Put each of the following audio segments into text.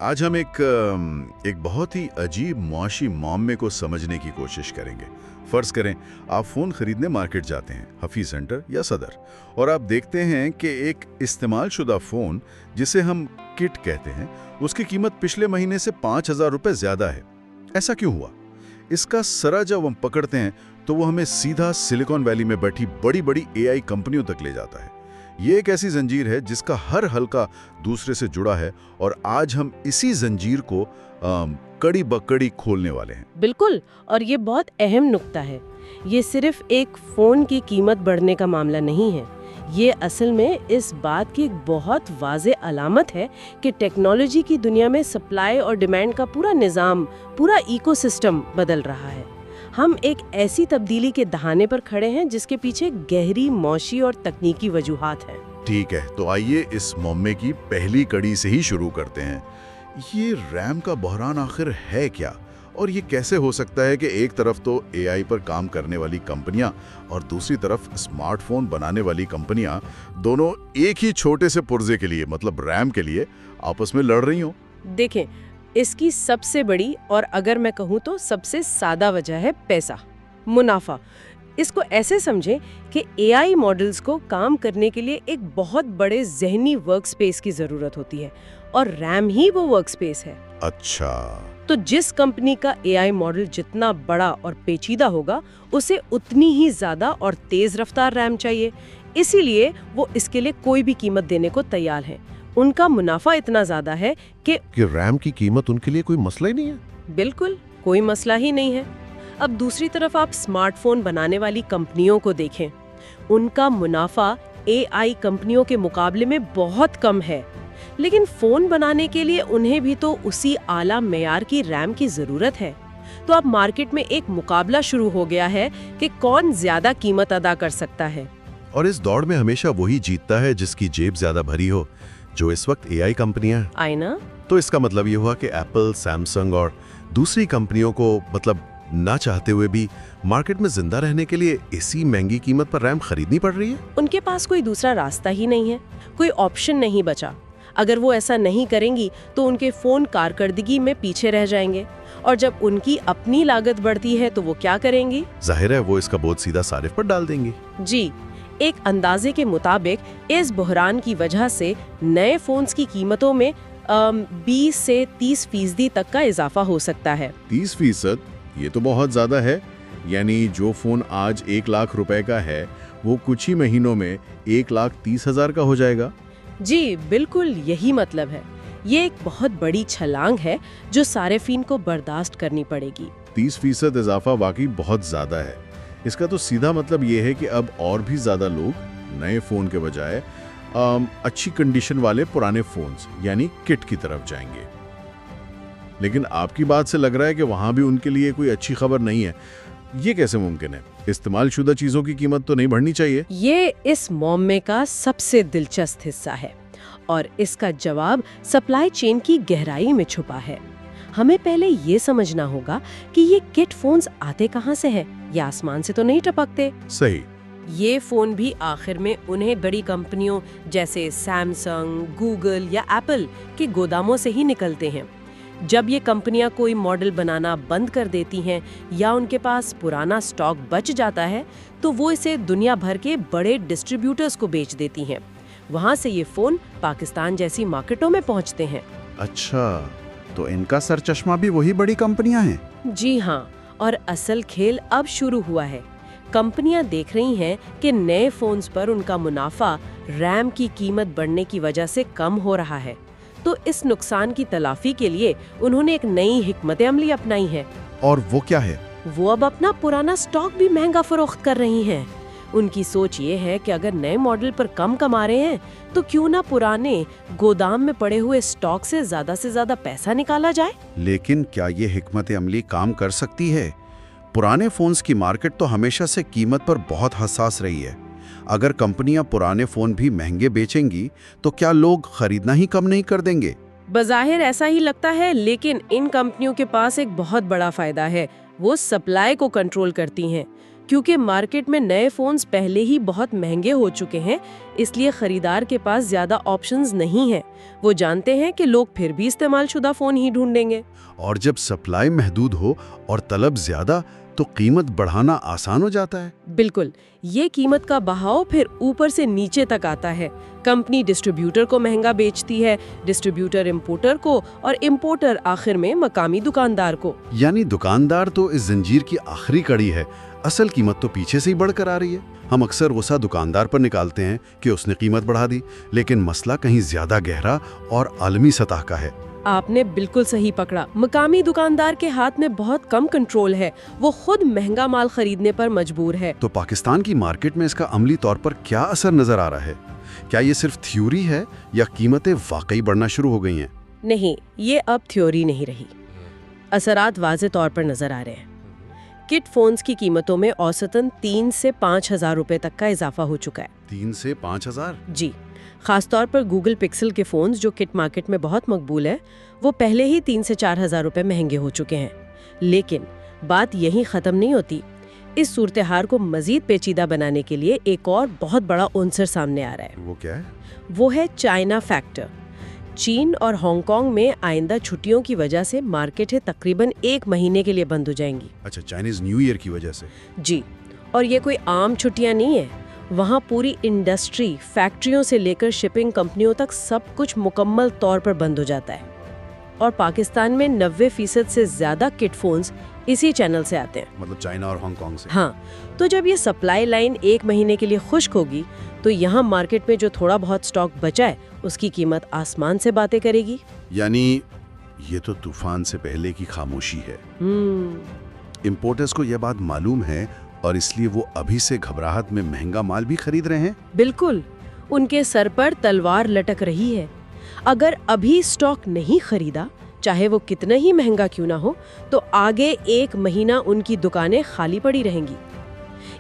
आज हम एक बहुत ही अजीब मुआशी मामले को समझने की कोशिश करेंगे। फर्ज करें आप फ़ोन खरीदने मार्केट जाते हैं, हफीज सेंटर या सदर, और आप देखते हैं कि एक इस्तेमाल शुदा फ़ोन जिसे हम किट कहते हैं, उसकी कीमत पिछले महीने से 5,000 रुपये ज़्यादा है। ऐसा क्यों हुआ? इसका सरा जब हम पकड़ते हैं तो वो हमें सीधा सिलिकॉन वैली में बैठी बड़ी बड़ी AI कंपनियों तक ले जाता है। ये एक ऐसी जंजीर है जिसका हर हल्का दूसरे से जुड़ा है, और आज हम इसी जंजीर को कड़ी बकड़ी खोलने वाले हैं। बिल्कुल, और ये बहुत अहम नुक्ता है। ये सिर्फ एक फ़ोन की कीमत बढ़ने का मामला नहीं है। ये असल में इस बात की एक बहुत वाज़े अलामत है कि टेक्नोलॉजी की दुनिया में सप्लाई और डिमांड का पूरा निज़ाम, पूरा इकोसिस्टम बदल रहा है। हम एक ऐसी तब्दीली के दहाने पर खड़े हैं जिसके पीछे गहरी मौशी और तकनीकी वजूहात हैं। ठीक है, तो आइए इस मुम्मे की पहली कड़ी से ही शुरू करते हैं। ये रैम का बहरान आखिर है क्या, और ये कैसे हो सकता है कि एक तरफ तो AI पर काम करने वाली कंपनियां और दूसरी तरफ स्मार्टफोन बनाने वाली कंपनियां दोनों एक ही छोटे से पुर्जे के लिए, मतलब रैम के लिए, आपस में लड़ रही हों? देखें, इसकी सबसे बड़ी और अगर मैं कहूँ तो सबसे सादा वजह है पैसा, मुनाफा। इसको ऐसे समझें कि AI मॉडल्स को काम करने के लिए एक बहुत बड़े ज़हनी वर्कस्पेस की ज़रूरत होती है, और रैम ही वो वर्कस्पेस है। अच्छा, तो जिस कंपनी का AI मॉडल जितना बड़ा और पेचीदा होगा, उसे उतनी ही ज़्यादा और तेज़ रफ्तार रैम चाहिए। इसीलिए वो इसके लिए कोई भी कीमत देने को तैयार है। उनका मुनाफा इतना ज़्यादा है कि रैम की कीमत उनके लिए कोई मसला ही नहीं है। बिल्कुल, कोई मसला ही नहीं है। अब दूसरी तरफ आप स्मार्टफोन बनाने वाली कंपनियों को देखें। उनका मुनाफा AI कंपनियों के मुकाबले में बहुत कम है, लेकिन फ़ोन बनाने के लिए उन्हें भी तो उसी आला मेयार की रैम की ज़रूरत है। तो अब मार्केट में एक मुकाबला शुरू हो गया है कि कौन ज़्यादा कीमत अदा कर सकता है। और इस दौड़ में हमेशा वही जीतता है जिसकी जेब ज्यादा भरी हो, जो इस वक्त AI कंपनियां हैं। आई ना? तो इसका मतलब ये हुआ कि एप्पल, सैमसंग और दूसरी कंपनियों को मतलब ना चाहते हुए भी मार्केट में जिंदा रहने के लिए इसी महंगी कीमत पर रैम खरीदनी पड़ रही है। उनके पास कोई दूसरा रास्ता ही नहीं है, कोई ऑप्शन नहीं बचा। अगर वो ऐसा नहीं करेंगी तो उनके फ़ोन कारकर्दगी में पीछे रह जाएंगे, और जब उनकी अपनी लागत बढ़ती है तो वो क्या करेंगी? जाहिर है वो इसका बोझ सीधा सारिफ पर डाल देंगी। जी, एक अंदाजे के मुताबिक इस बहरान की वजह से नए फ़ोन्स की कीमतों में 20 से 30% तक का इजाफा हो सकता है। 30%? ये तो बहुत ज़्यादा है। यानी जो फ़ोन आज 1 लाख रुपए का है वो कुछ ही महीनों में 1,30,000 का हो जाएगा। जी बिल्कुल, यही मतलब है। ये एक बहुत बड़ी छलांग है जो सारेफीन को बर्दाश्त करनी पड़ेगी। 30% इजाफा वाकई बहुत ज़्यादा है। इसका तो सीधा मतलब ये है कि अब और भी ज़्यादा लोग नए फ़ोन के बजाय अच्छी कंडीशन वाले पुराने फ़ोन्स यानी किट की तरफ जाएंगे। लेकिन आपकी बात से लग रहा है कि वहाँ भी उनके लिए कोई अच्छी खबर नहीं है। ये कैसे मुमकिन है? इस्तेमाल शुदा चीज़ों की कीमत तो नहीं बढ़नी चाहिए? ये इस मामले का सबसे दिलचस्प हिस्सा है, और इसका जवाब सप्लाई चेन की गहराई में छुपा है। हमें पहले ये समझना होगा कि ये किट फोन्स आते कहाँ से हैं? ये आसमान से तो नहीं टपकते। सही। ये फ़ोन भी आखिर में उन्हें बड़ी कंपनियों जैसे सैमसंग, गूगल या एप्पल के गोदामों से ही निकलते हैं। जब ये कंपनियां कोई मॉडल बनाना बंद कर देती हैं या उनके पास पुराना स्टॉक बच जाता है, तो वो इसे दुनिया भर के बड़े डिस्ट्रीब्यूटर्स को बेच देती हैं। वहाँ से ये फ़ोन पाकिस्तान जैसी मार्केटों में पहुँचते हैं। अच्छा, तो इनका सरचश्मा भी वही बड़ी कंपनियां हैं? जी हाँ, और असल खेल अब शुरू हुआ है। कंपनियां देख रही हैं कि नए फ़ोन्स पर उनका मुनाफा रैम की कीमत बढ़ने की वजह से कम हो रहा है, तो इस नुकसान की तलाफी के लिए उन्होंने एक नई हिकमत अमली अपनाई है। और वो क्या है? वो अब अपना पुराना स्टॉक भी महंगा फरोख्त कर रही हैं। उनकी सोच ये है कि अगर नए मॉडल पर कम कमा रहे हैं तो क्यों ना पुराने गोदाम में पड़े हुए स्टॉक से ज्यादा पैसा निकाला जाए। लेकिन क्या ये हिकमत अमली काम कर सकती है? पुराने फोन्स की मार्केट तो हमेशा से कीमत पर बहुत हसास रही है। अगर कंपनियां पुराने फोन भी महंगे बेचेंगी तो क्या लोग खरीदना ही कम नहीं कर देंगे? बज़ाहिर ऐसा ही लगता है, लेकिन इन कंपनियों के पास एक बहुत बड़ा फायदा है। वो सप्लाई को कंट्रोल करती हैं। क्योंकि मार्केट में नए फोन्स पहले ही बहुत महंगे हो चुके हैं, इसलिए खरीदार के पास ज्यादा ऑप्शंस नहीं है। वो जानते हैं कि लोग फिर भी इस्तेमालशुदा फोन ही ढूंढेंगे। और जब सप्लाई महदूद हो और तलब ज्यादा तो कीमत बढ़ाना आसान हो जाता है। बिल्कुल, ये कीमत का बहाव फिर ऊपर से नीचे तक आता है। कंपनी डिस्ट्रीब्यूटर को महंगा बेचती है, डिस्ट्रीब्यूटर इंपोर्टर को, और इंपोर्टर आखिर में मकामी दुकानदार को। यानी दुकानदार तो इस जंजीर की आखिरी कड़ी है, असल कीमत तो पीछे से ही बढ़कर आ रही है। हम अक्सर गुस्सा दुकानदार पर निकालते हैं कि उसने कीमत बढ़ा दी, लेकिन मसला कहीं ज्यादा गहरा और आलमी सतह का है। आपने बिल्कुल सही पकड़ा। मकामी दुकानदार के हाथ में बहुत कम कंट्रोल है, वो खुद महंगा माल खरीदने पर मजबूर है। तो पाकिस्तान की मार्केट में इसका अमली तौर पर क्या असर नजर आ रहा है? क्या ये सिर्फ थ्योरी है या कीमतें वाकई बढ़ना शुरू हो गई हैं? नहीं, ये अब थ्योरी नहीं रही। असरात वाज़े तौर पर नजर आ रहे हैं। किट फोन्स की कीमतों में औसतन 3 से 5 हजार रुपए तक का इजाफा हो चुका है। 3 से 5 हजार? जी, खासतौर पर गूगल पिक्सल के फोन्स जो किट मार्केट में बहुत मकबूल है, वो पहले ही 3 से 4 हजार रुपए महंगे हो चुके हैं। लेकिन बात यहीं ख़त्म नहीं होती। इस सूरत-ए-हाल को मजीद पेचीदा बनाने के लिए एक और बहुत बड़ा उनसर सामने आ रहा है। वो क्या है? वो है चाइना फैक्टर। चीन और हांगकांग में आइंदा छुट्टियों की वजह से मार्केटें तकरीबन 1 महीने के लिए बंद हो जाएंगी। अच्छा, चाइनीज न्यू ईयर की वजह से? जी, और ये कोई आम छुट्टियां नहीं है। वहाँ पूरी इंडस्ट्री, फैक्ट्रियों से लेकर शिपिंग कंपनियों तक सब कुछ मुकम्मल तौर पर बंद हो जाता है। और पाकिस्तान में 90% से ज्यादा किट फोन्स इसी चैनल से आते हैं, मतलब चाइना और हांगकांग से? हाँ, तो जब ये सप्लाई लाइन 1 महीने के लिए खुश्क होगी तो यहाँ मार्केट में जो थोड़ा बहुत स्टॉक बचा है उसकी कीमत आसमान से बातें करेगी। यानी ये तो तूफान से पहले की खामोशी है। इंपोर्टर्स को यह बात मालूम है और इसलिए वो अभी से घबराहट में महंगा माल भी खरीद रहे हैं। बिल्कुल, उनके सर पर तलवार लटक रही है। अगर अभी स्टॉक नहीं खरीदा, चाहे वो कितना ही महंगा क्यों ना हो, तो आगे 1 महीना उनकी दुकानें खाली पड़ी रहेंगी।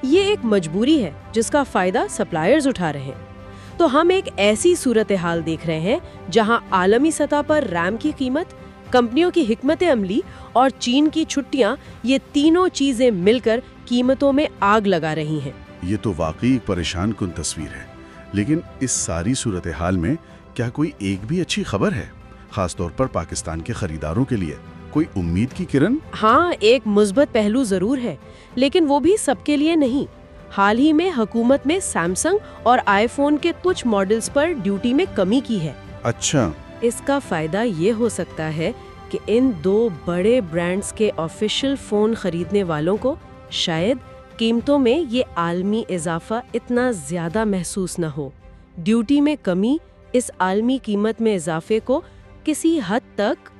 ये एक मजबूरी है जिसका फायदा सप्लायर्स उठा रहे हैं। तो हम एक ऐसी सूरत-ए-हाल देख रहे हैं जहां आलमी सतह पर रैम की कीमत, कंपनियों की हिकमत अमली और चीन की छुट्टियां, ये तीनों चीजें मिलकर कीमतों में आग लगा रही हैं। ये तो वाकई एक परेशान कुन तस्वीर है। लेकिन इस सारी सूरत हाल में क्या कोई एक भी अच्छी खबर है, खासतौर पर पाकिस्तान के खरीदारों के लिए? कोई उम्मीद की किरण? हाँ, एक मुस्बत पहलू जरूर है, लेकिन वो भी सबके लिए नहीं। हाल ही में हुकूमत ने सैमसंग और आईफोन के कुछ मॉडल्स पर ड्यूटी में कमी की है। अच्छा, इसका फायदा ये हो सकता है कि इन 2 बड़े ब्रांड्स के ऑफिशियल फोन खरीदने वालों को शायद कीमतों में ये आलमी इजाफा इतना ज्यादा महसूस न हो। ड्यूटी में कमी इस आलमी कीमत में इजाफे को किसी हद तक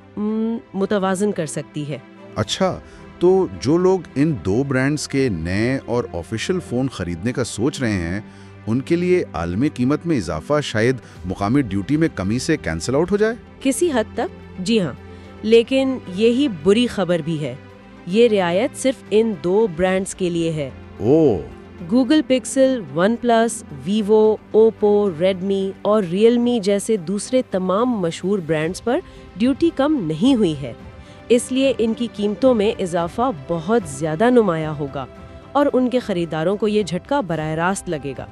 मुतवाजन कर सकती है। अच्छा, तो जो लोग इन 2 ब्रांड्स के नए और ऑफिशियल फ़ोन खरीदने का सोच रहे हैं, उनके लिए आलमी कीमत में इजाफा शायद मुकामी ड्यूटी में कमी से कैंसिल आउट हो जाए? किसी हद तक, जी हाँ। लेकिन यही बुरी खबर भी है, ये रियायत सिर्फ इन 2 ब्रांड्स के लिए है। Oh, Google Pixel, OnePlus, Vivo, Oppo, Redmi और रियलमी जैसे दूसरे तमाम मशहूर ब्रांड्स पर ड्यूटी कम नहीं हुई है। इसलिए इनकी कीमतों में इजाफा बहुत ज़्यादा नुमाया होगा और उनके खरीदारों को ये झटका बराह रास्त लगेगा।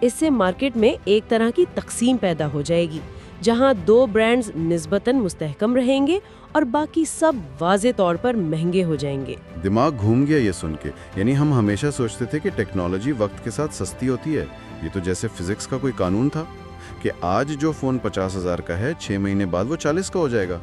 इससे मार्केट में एक तरह की तकसीम पैदा हो जाएगी, जहां 2 ब्रांड्स निस्बतन मुस्तहकम रहेंगे और बाकी सब वाज़े तौर पर महंगे हो जाएंगे। दिमाग घूम गया ये सुन के। यानी हम हमेशा सोचते थे कि टेक्नोलॉजी वक्त के साथ सस्ती होती है। ये तो जैसे फिजिक्स का कोई कानून था कि आज जो फ़ोन 50,000 का है, 6 महीने बाद वो 40 का हो जाएगा,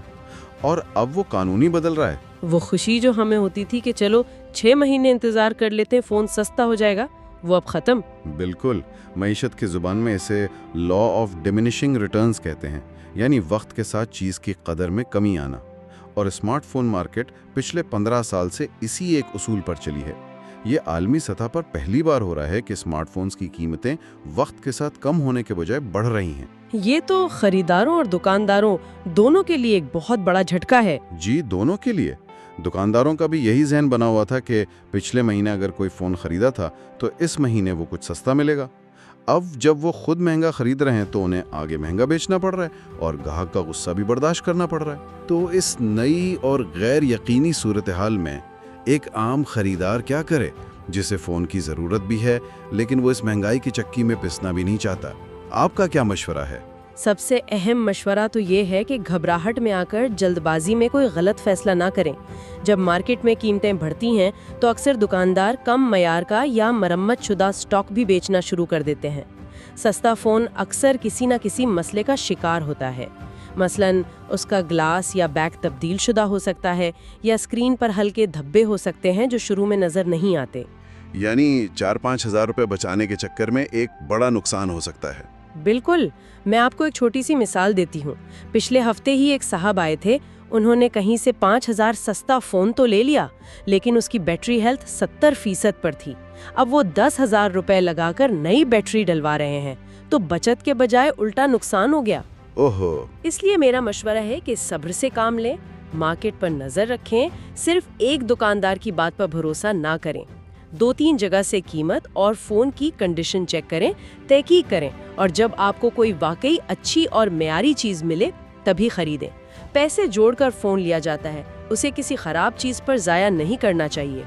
और अब वो कानून ही बदल रहा है। वो खुशी जो हमें होती थी कि चलो 6 महीने इंतजार कर लेते हैं, फ़ोन सस्ता हो जाएगा, वो अब ख़त्म। बिल्कुल, मईशत की ज़ुबान में इसे लॉ ऑफ डिमिनिशिंग रिटर्न्स कहते हैं, यानी वक्त के साथ चीज़ की कदर में कमी आना। और स्मार्टफोन मार्केट पिछले 15 साल से इसी एक उसूल पर चली है। ये आलमी सतह पर पहली बार हो रहा है कि स्मार्टफोन्स की कीमतें वक्त के साथ कम होने के बजाय बढ़ रही हैं। ये तो खरीदारों और दुकानदारों दोनों के लिए एक बहुत बड़ा झटका है। जी, दोनों के लिए। दुकानदारों का भी यही ज़हन बना हुआ था कि पिछले महीने अगर कोई फ़ोन ख़रीदा था तो इस महीने वो कुछ सस्ता मिलेगा। अब जब वो खुद महंगा खरीद रहे हैं तो उन्हें आगे महंगा बेचना पड़ रहा है और ग्राहक का गुस्सा भी बर्दाश्त करना पड़ रहा है। तो इस नई और गैर यकीनी सूरत हाल में एक आम खरीदार क्या करे? जिसे फ़ोन की ज़रूरत भी है, लेकिन वो इस महंगाई की चक्की में पिसना भी नहीं चाहता। आपका क्या मशवरा है? सबसे अहम मशवरा तो ये है कि घबराहट में आकर जल्दबाजी में कोई गलत फैसला ना करें। जब मार्केट में कीमतें बढ़ती हैं तो अक्सर दुकानदार कम मयार का या मरम्मत शुदा स्टॉक भी बेचना शुरू कर देते हैं। सस्ता फ़ोन अक्सर किसी न किसी मसले का शिकार होता है। मसलन उसका ग्लास या बैक तब्दील शुदा हो सकता है, या स्क्रीन पर हल्के धब्बे हो सकते हैं जो शुरू में नज़र नहीं आते। यानी 4-5 हज़ार रुपये बचाने के चक्कर में एक बड़ा नुकसान हो सकता है। बिल्कुल। मैं आपको एक छोटी सी मिसाल देती हूँ। पिछले हफ्ते ही एक साहब आए थे। उन्होंने कहीं से 5,000 सस्ता फ़ोन तो ले लिया, लेकिन उसकी बैटरी हेल्थ 70% पर थी। अब वो 10,000 रुपये लगाकर नई बैटरी डलवा रहे हैं, तो बचत के बजाय उल्टा नुकसान हो गया। ओहो। इसलिए मेरा मशवरा है कि सब्र से काम लें, मार्केट पर नज़र रखें, सिर्फ एक दुकानदार की बात पर भरोसा ना करें। 2-3 जगह से कीमत और फ़ोन की कंडीशन चेक करें, तहकीक करें, और जब आपको कोई वाकई अच्छी और मेयारी चीज़ मिले तभी खरीदें। पैसे जोड़कर फ़ोन लिया जाता है, उसे किसी ख़राब चीज़ पर ज़ाया नहीं करना चाहिए।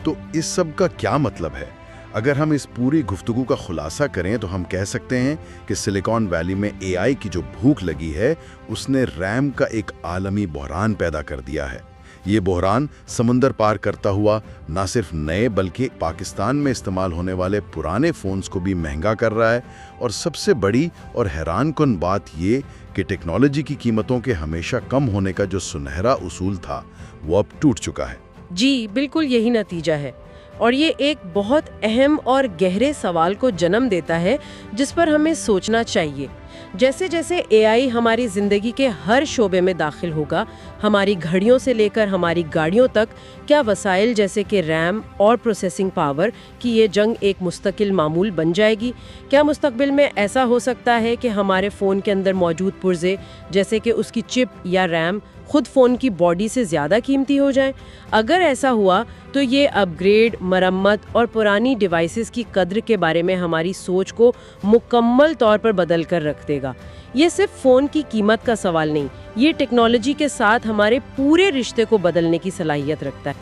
तो इस सब का क्या मतलब है? अगर हम इस पूरी गुफ्तगू का खुलासा करें तो हम कह सकते हैं कि सिलिकॉन वैली में एआई की जो भूख लगी है, उसने रैम का एक आलमी बहरान पैदा कर दिया है। ये बहरान समुंदर पार करता हुआ न सिर्फ नए बल्कि पाकिस्तान में इस्तेमाल होने वाले पुराने फ़ोन्स को भी महंगा कर रहा है। और सबसे बड़ी और हैरानकुन बात ये कि टेक्नोलॉजी की कीमतों के हमेशा कम होने का जो सुनहरा उसूल था, वो अब टूट चुका है। जी, बिल्कुल यही नतीजा है। और ये एक बहुत अहम और गहरे सवाल को जन्म देता है जिस पर हमें सोचना चाहिए। जैसे जैसे एआई हमारी ज़िंदगी के हर शोबे में दाखिल होगा, हमारी घड़ियों से लेकर हमारी गाड़ियों तक, क्या वसाइल जैसे कि रैम और प्रोसेसिंग पावर की ये जंग एक मुस्तकिल मामूल बन जाएगी? क्या मुस्तकबिल में ऐसा हो सकता है कि हमारे फ़ोन के अंदर मौजूद पुर्जे, जैसे कि उसकी चिप या रैम, खुद फ़ोन की बॉडी से ज़्यादा कीमती हो जाएं? अगर ऐसा हुआ तो ये अपग्रेड, मरम्मत और पुरानी डिवाइसेस की कद्र के बारे में हमारी सोच को मुकम्मल तौर पर बदल कर रख देगा। ये सिर्फ फ़ोन की कीमत का सवाल नहीं, ये टेक्नोलॉजी के साथ हमारे पूरे रिश्ते को बदलने की सलाहियत रखता है।